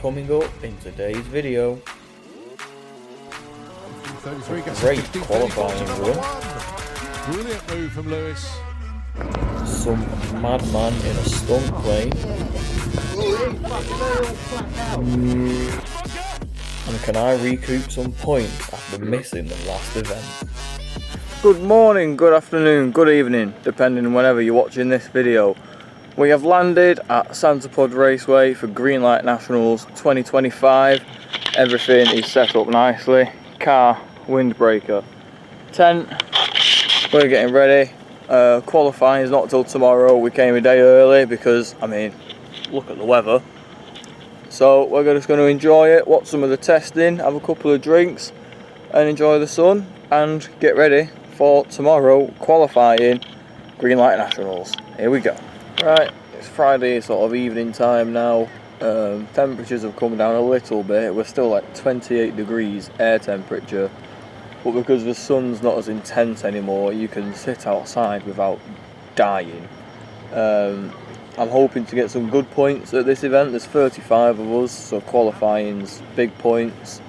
coming up in today's video. 33 gets Great 15, qualifying 34 to number run. one. Brilliant move from Lewis. Some madman in a stunt plane. And can I recoup some points after missing the last event? Good morning, good afternoon, good evening, depending on whenever you're watching this video. We have landed at SantaPod Raceway for Greenlight Nationals 2025. Everything is set up nicely. Car, windbreaker, tent. We're getting ready. Qualifying is not till tomorrow. We came a day early because, I mean, look at the weather. So we're just going to enjoy it, watch some of the testing, have a couple of drinks and enjoy the sun and get ready for tomorrow qualifying Greenlight Nationals. Here we go. Right, it's Friday sort of evening time now. Temperatures have come down a little bit. We're still like 28 degrees air temperature, but because the sun's not as intense anymore, you can sit outside without dying. I'm hoping to get some good points at this event. There's 35 of us, so qualifying's big points.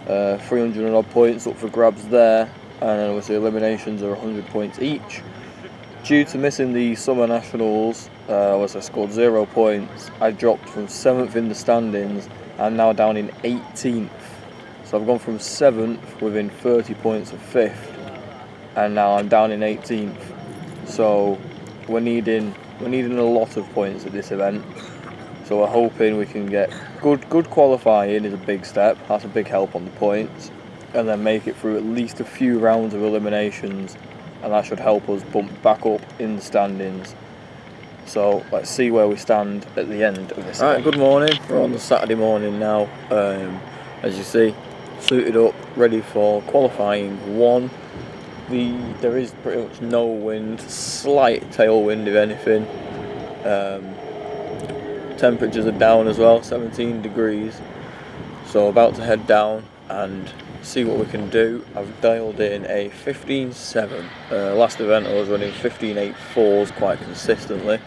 300 and odd points up for grabs there, and then obviously eliminations are 100 points each. Due to missing the Summer Nationals, I scored 0 points. I dropped from 7th in the standings. I'm now down in 18th. So I've gone from 7th within 30 points of 5th, and now I'm down in 18th. So we're needing a lot of points at this event. So we're hoping we can get good qualifying is a big step. That's a big help on the points, and then make it through at least a few rounds of eliminations, and that should help us bump back up in the standings. So let's see where we stand at the end of this. Alright, good morning. We're on the Saturday morning now. As you see, suited up, ready for qualifying 1. There is pretty much no wind, slight tailwind if anything. Temperatures are down as well, 17 degrees. So about to head down and see what we can do. I've dialed in a 15.7. Last event I was running 15.84s quite consistently,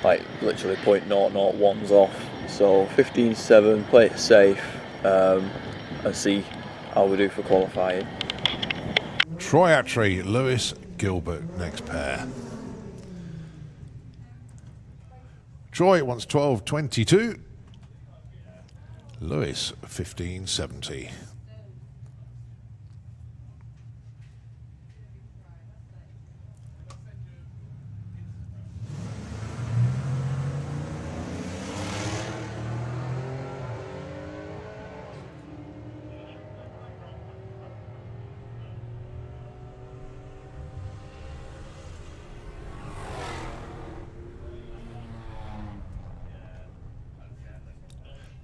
like literally 0.001s off. So 15.7, play it safe, and see how we do for qualifying. Troy Attree, Lewis Gilbert, next pair. Troy wants 12.22. Lewis 15.70.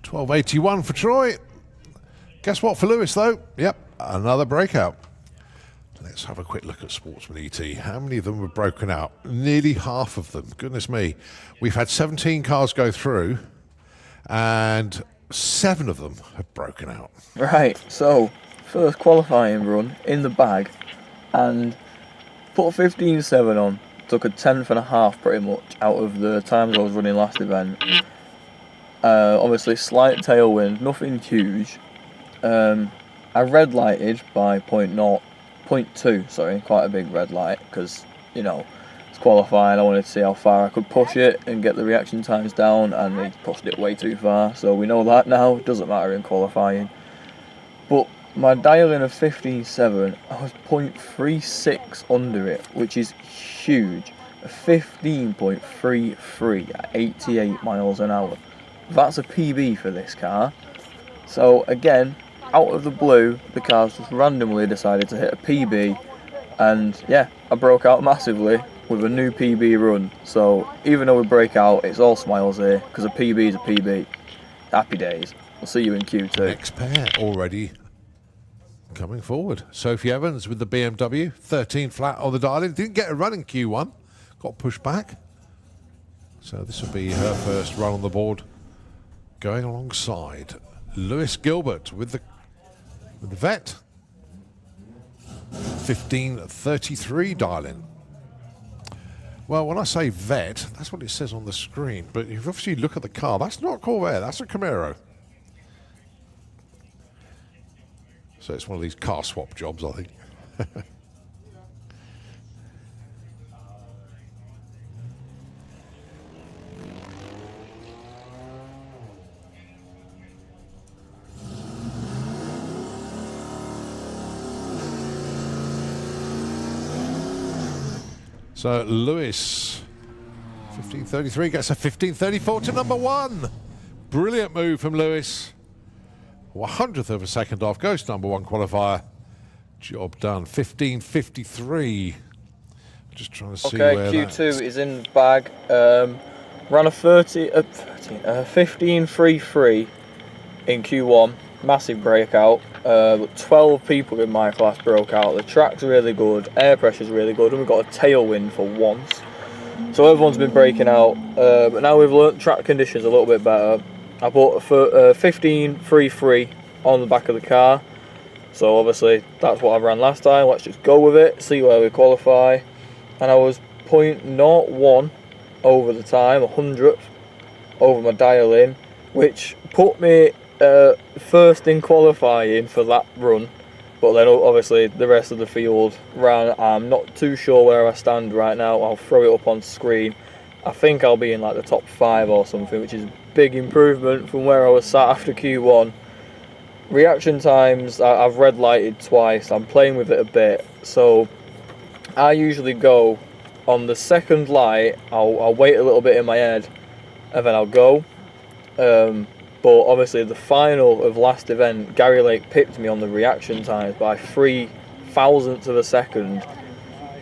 $12.81 for Troy. Guess what for Lewis though? Yep, another breakout. Let's have a quick look at Sportsman ET. How many of them were broken out? Nearly half of them. Goodness me. We've had 17 cars go through and 7 of them have broken out. Right, so first qualifying run in the bag and put a 15.7 on. Took a 10th and a half pretty much out of the times I was running last event. Obviously slight tailwind, nothing huge. I red lighted by 0.2, sorry, quite a big red light, because, you know, it's qualifying. I wanted to see how far I could push it and get the reaction times down, and they pushed it way too far, so we know that now. It doesn't matter in qualifying. But my dialing of 15.7, I was 0.36 under it, which is huge. A 15.33 at 88 miles an hour. That's a PB for this car. So again, out of the blue, the car's just randomly decided to hit a PB, and yeah, I broke out massively with a new PB run. So even though we break out, it's all smiles here, because a PB is a PB. Happy days. We'll see you in Q2. Next pair already coming forward. Sophie Evans with the BMW, 13 flat on the dial-in. Didn't get a run in Q1, got pushed back. So this will be her first run on the board, going alongside Lewis Gilbert with the vet. 15.33 dial-in. Well, when I say vet, that's what it says on the screen. But if you obviously look at the car, that's not a Corvette, that's a Camaro. So it's one of these car swap jobs, I think. So Lewis, 15.33, gets a 15.34 to number 1. Brilliant move from Lewis. 100th of a second off, goes to number 1 qualifier. Job done, 15.53. Just trying to see where Q2 is in the bag. Ran a 15.33 in Q1, massive breakout. 12 people in my class broke out. The track's really good, air pressure's really good, and we've got a tailwind for once. So everyone's been breaking out, but now we've learnt track conditions a little bit better. I bought a 15.33 on the back of the car, so obviously that's what I ran last time. Let's just go with it, see where we qualify. And I was 0.01 over the time, 100th over my dial in, which put me first in qualifying for that run. But then obviously the rest of the field ran. I'm not too sure where I stand right now. I'll throw it up on screen. I think I'll be in like the top 5 or something, which is a big improvement from where I was sat after Q1. Reaction times, I've red lighted twice. I'm playing with it a bit. So I usually go on the second light. I'll wait a little bit in my head and then I'll go. But obviously the final of last event, Gary Lake pipped me on the reaction times by 0.003 of a second.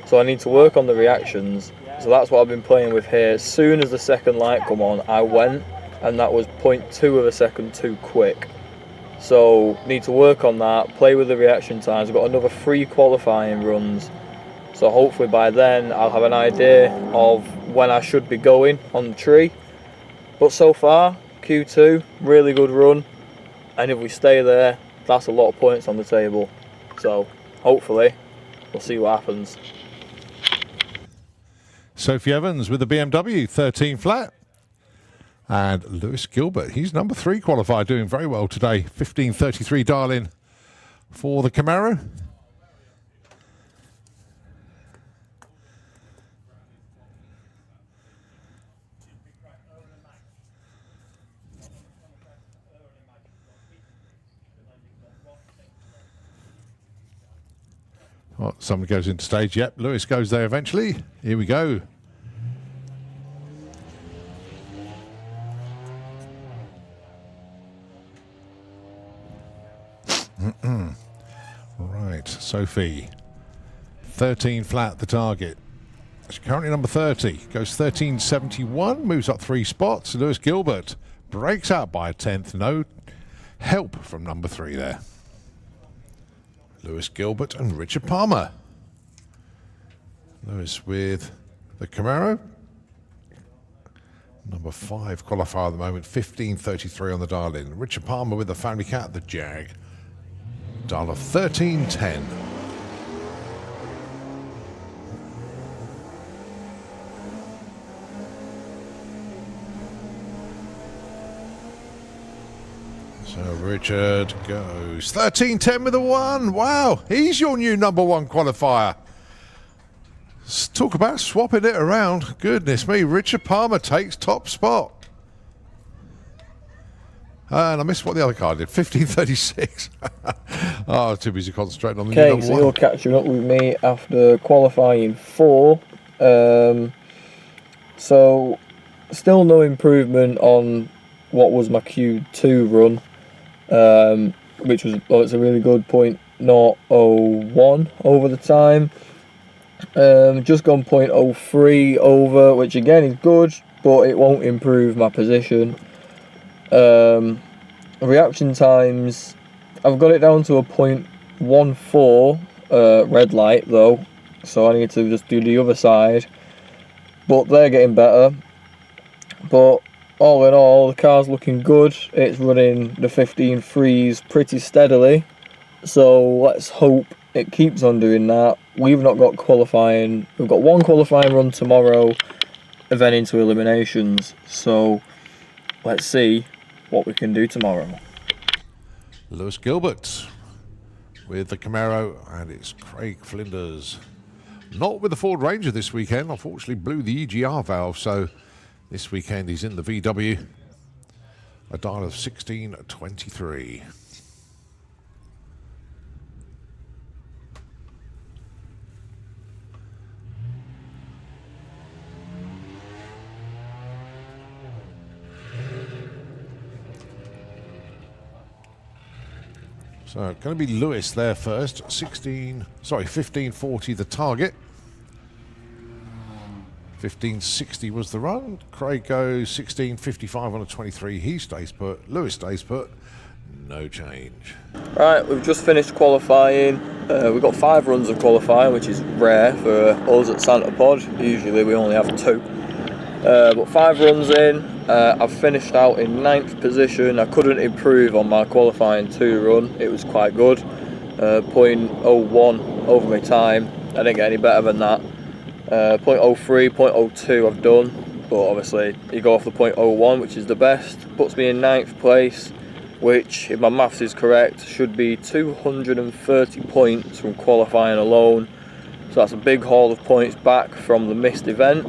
So I need to work on the reactions. So that's what I've been playing with here. As soon as the second light come on, I went, and that was 0.2 of a second too quick. So need to work on that, play with the reaction times. I've got another 3 qualifying runs. So hopefully by then I'll have an idea of when I should be going on the tree. But so far, Q2, really good run, and if we stay there, that's a lot of points on the table. So hopefully we'll see what happens. Sophie Evans with the BMW 13 flat, and Lewis Gilbert, he's number 3 qualified, doing very well today. 15.33 dial-in for the Camaro. Oh, someone goes into stage. Yep, Lewis goes there eventually. Here we go. Right, Sophie. 13 flat, the target. She's currently number 30. Goes 13.71, moves up 3 spots. Lewis Gilbert breaks out by a 10th. No help from number 3 there. Lewis Gilbert and Richard Palmer. Lewis with the Camaro. Number 5 qualifier at the moment, 15.33 on the dial-in. Richard Palmer with the family cat, the Jag. Dial of 13.10. So Richard goes 13.10 with a 1. Wow, he's your new number 1 qualifier. Talk about swapping it around. Goodness me, Richard Palmer takes top spot. And I missed what the other car did, 15.36. Oh, too busy concentrating on the new number 1. You're catching up with me after qualifying 4. So, still no improvement on what was my Q2 run. Which was, it's a really good 0.001 over the time. Just gone 0.03 over, which again is good, but it won't improve my position. Reaction times, I've got it down to a 0.14 red light though, so I need to just do the other side, but they're getting better. But all in all, the car's looking good. It's running the 15.3s pretty steadily, so let's hope it keeps on doing that. We've not got qualifying. We've got 1 qualifying run tomorrow and then into eliminations, so let's see what we can do tomorrow. Lewis Gilbert with the Camaro, and it's Craig Flinders. Not with the Ford Ranger this weekend, unfortunately blew the EGR valve, so this weekend he's in the VW. A dial of 1623. So going to be Lewis there first. 1540 the target. 1560 was the run. Craig goes 1655 on a 23. He stays put. Lewis stays put. No change. Right, we've just finished qualifying. We've got 5 runs of qualifying, which is rare for us at SantaPod. Usually we only have 2. But 5 runs in, I've finished out in 9th position. I couldn't improve on my qualifying 2 run. It was quite good. 0.01 over my time. I didn't get any better than that. 0.03, 0.02 I've done. But obviously you go off the 0.01, which is the best. Puts me in 9th place, which, if my maths is correct, should be 230 points from qualifying alone. So that's a big haul of points back from the missed event.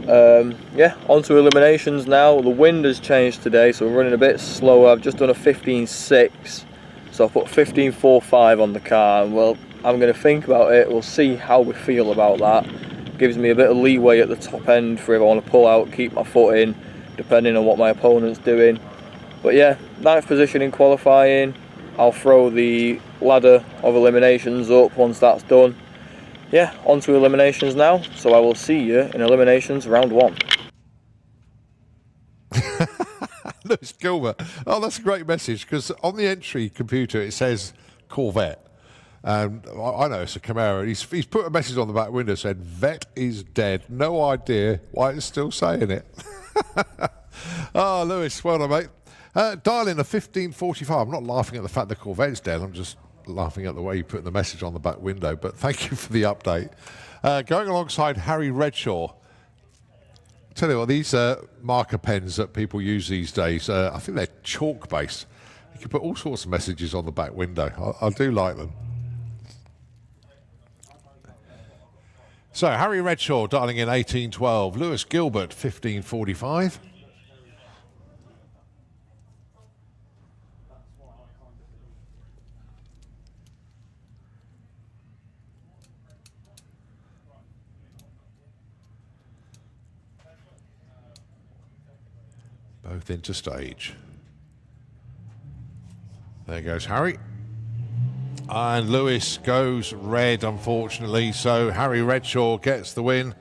Yeah, on to eliminations now. The wind has changed today, so we're running a bit slower. I've just done a 15.6, so I've put 15.45 on the car, and well, I'm going to think about it. We'll see how we feel about that. Gives me a bit of leeway at the top end for if I want to pull out, keep my foot in, depending on what my opponent's doing. But yeah, 9th position in qualifying. I'll throw the ladder of eliminations up once that's done. Yeah, on to eliminations now, so I will see you in eliminations round 1. Lewis Gilbert. Oh, that's a great message, because on the entry computer it says Corvette. And I know it's a Camaro. He's put a message on the back window said, "Vet is dead." No idea why it's still saying it. Oh, Lewis, well done, mate. Dial in a 1545. I'm not laughing at the fact the Corvette's dead. I'm just laughing at the way you put the message on the back window, but thank you for the update. Going alongside Harry Redshaw. Tell you what, these marker pens that people use these days, I think they're chalk based. You can put all sorts of messages on the back window. I do like them. So Harry Redshaw dialing in 1812, Lewis Gilbert 1545. Both into stage. There goes Harry. And Lewis goes red, unfortunately, so Harry Redshaw gets the win.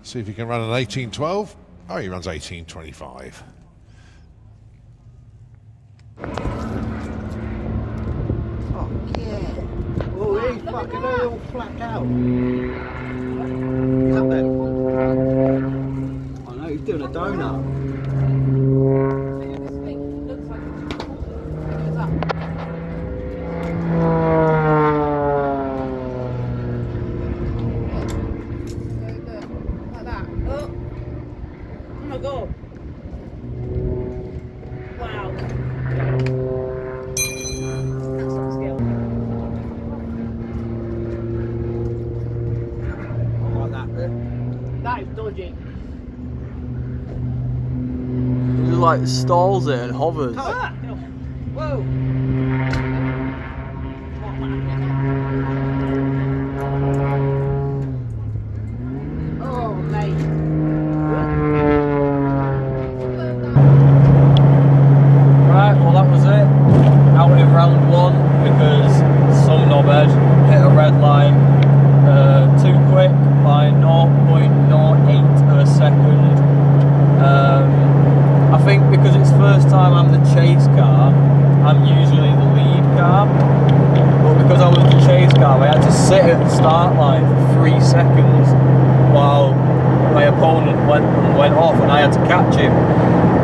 See if he can run an 1812. Oh, he runs 1825. Oh, he's fucking all flat out. He's up there. I know, he's doing a donut. Like that. Oh my god. Wow. That's some skill. That is dodgy. He just like stalls it and hovers. Ah! Whoa! Oh, mate. Right, well that was it. Out in round 1 because some knobhead hit a red line too quick by 0.08 of a second. I think because it's first time I'm the chase car, I'm usually the lead car. But because I was the chase car, I had to sit at the start line for 3 seconds while my opponent went off and I had to catch him.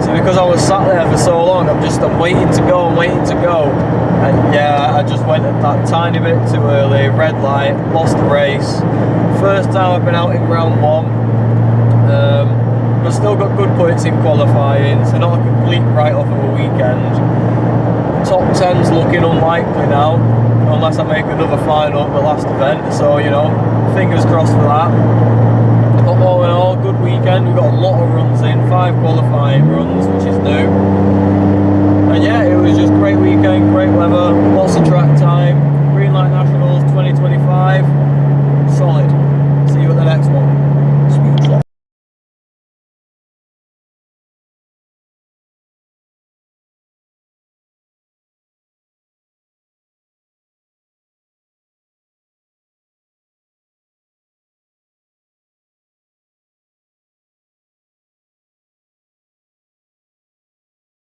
So because I was sat there for so long, I'm waiting to go and waiting to go. And yeah, I just went that tiny bit too early, red light, lost the race. First time I've been out in round 1. But still got good points in qualifying, so not a complete write-off of a weekend. Top 10's looking unlikely now, unless I make another final at the last event, so you know, fingers crossed for that. But all in all, good weekend. We got a lot of runs in, 5 qualifying runs, which is new. And yeah, it was just great weekend, great weather.